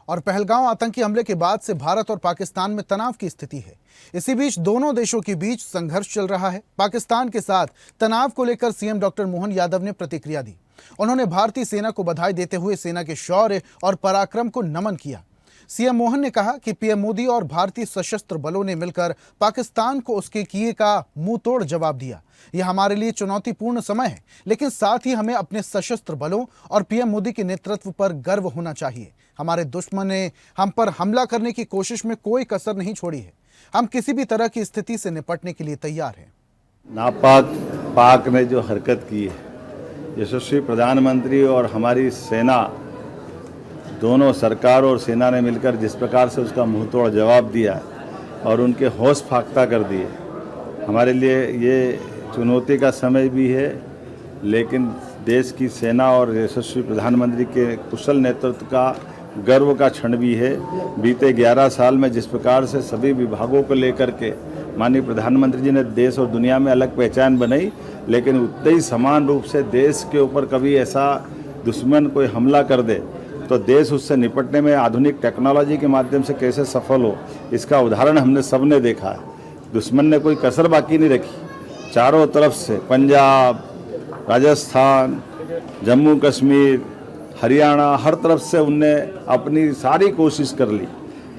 और पहलगांव आतंकी हमले के बाद से भारत और पाकिस्तान में तनाव की स्थिति है। इसी बीच दोनों देशों के बीच संघर्ष चल रहा है। पाकिस्तान के साथ तनाव को लेकर सीएम डॉक्टर मोहन यादव ने प्रतिक्रिया दी। उन्होंने भारतीय सेना को बधाई देते हुए सेना के शौर्य और पराक्रम को नमन किया। सीएम मोहन ने कहा कि पीएम मोदी और भारतीय सशस्त्र बलों ने मिलकर पाकिस्तान को उसके किए का मुंह तोड़ जवाब दिया। यह हमारे लिए चुनौतीपूर्ण समय है, लेकिन साथ ही हमें अपने सशस्त्र बलों और पीएम मोदी के नेतृत्व पर गर्व होना चाहिए। हमारे दुश्मन ने हम पर हमला करने की कोशिश में कोई कसर नहीं छोड़ी है। हम किसी भी तरह की स्थिति से निपटने के लिए तैयार हैं। नापाक पाक ने जो हरकत की है, यशस्वी प्रधानमंत्री और हमारी सेना, दोनों सरकार और सेना ने मिलकर जिस प्रकार से उसका मुंह तोड़ जवाब दिया और उनके होश फाख्ता कर दिए, हमारे लिए ये चुनौती का समय भी है, लेकिन देश की सेना और यशस्वी प्रधानमंत्री के कुशल नेतृत्व का गर्व का क्षण भी है। बीते 11 साल में जिस प्रकार से सभी विभागों को लेकर के माननीय प्रधानमंत्री जी ने देश और दुनिया में अलग पहचान बनाई, लेकिन उतने ही समान रूप से देश के ऊपर कभी ऐसा दुश्मन कोई हमला कर दे तो देश उससे निपटने में आधुनिक टेक्नोलॉजी के माध्यम से कैसे सफल हो, इसका उदाहरण हमने सबने देखा है। दुश्मन ने कोई कसर बाकी नहीं रखी। चारों तरफ से पंजाब, राजस्थान, जम्मू कश्मीर, हरियाणा, हर तरफ से उनने अपनी सारी कोशिश कर ली,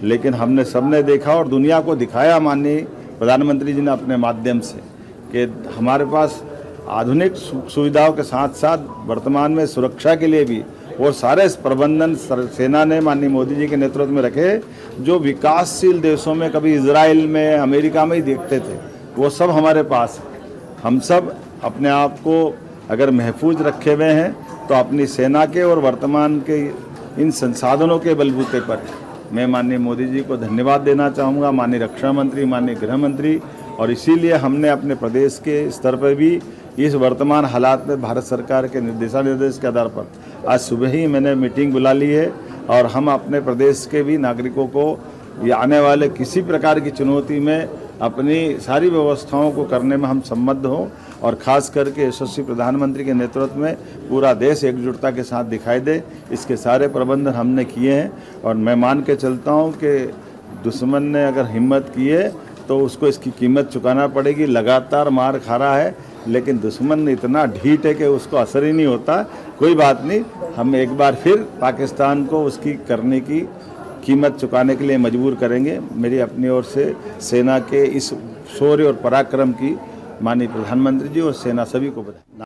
लेकिन हमने सबने देखा और दुनिया को दिखाया माननीय प्रधानमंत्री जी ने अपने माध्यम से कि हमारे पास आधुनिक सुविधाओं के साथ साथ वर्तमान में सुरक्षा के लिए भी और सारे प्रबंधन सेना ने माननीय मोदी जी के नेतृत्व में रखे, जो विकासशील देशों में कभी इजराइल में, अमेरिका में ही देखते थे, वो सब हमारे पास है। हम सब अपने आप को अगर महफूज रखे हुए हैं तो अपनी सेना के और वर्तमान के इन संसाधनों के बलबूते पर मैं माननीय मोदी जी को धन्यवाद देना चाहूँगा, माननीय रक्षा मंत्री, माननीय गृह मंत्री, और इसीलिए हमने अपने प्रदेश के स्तर पर भी इस वर्तमान हालात में भारत सरकार के निर्देश के आधार पर आज सुबह ही मैंने मीटिंग बुला ली है और हम अपने प्रदेश के भी नागरिकों को ये आने वाले किसी प्रकार की चुनौती में अपनी सारी व्यवस्थाओं को करने में हम सम्मत हों और ख़ास करके यशस्वी प्रधानमंत्री के नेतृत्व में पूरा देश एकजुटता के साथ दिखाई दे, इसके सारे प्रबंधन हमने किए हैं। और मैं मान के चलता हूं कि दुश्मन ने अगर हिम्मत की है तो उसको इसकी कीमत चुकाना पड़ेगी। लगातार मार खा रहा है, लेकिन दुश्मन इतना ढीठ है कि उसको असर ही नहीं होता। कोई बात नहीं, हम एक बार फिर पाकिस्तान को उसकी करने की कीमत चुकाने के लिए मजबूर करेंगे। मेरी अपनी ओर से सेना के इस शौर्य और पराक्रम की माननीय प्रधानमंत्री जी और सेना सभी को बधाई।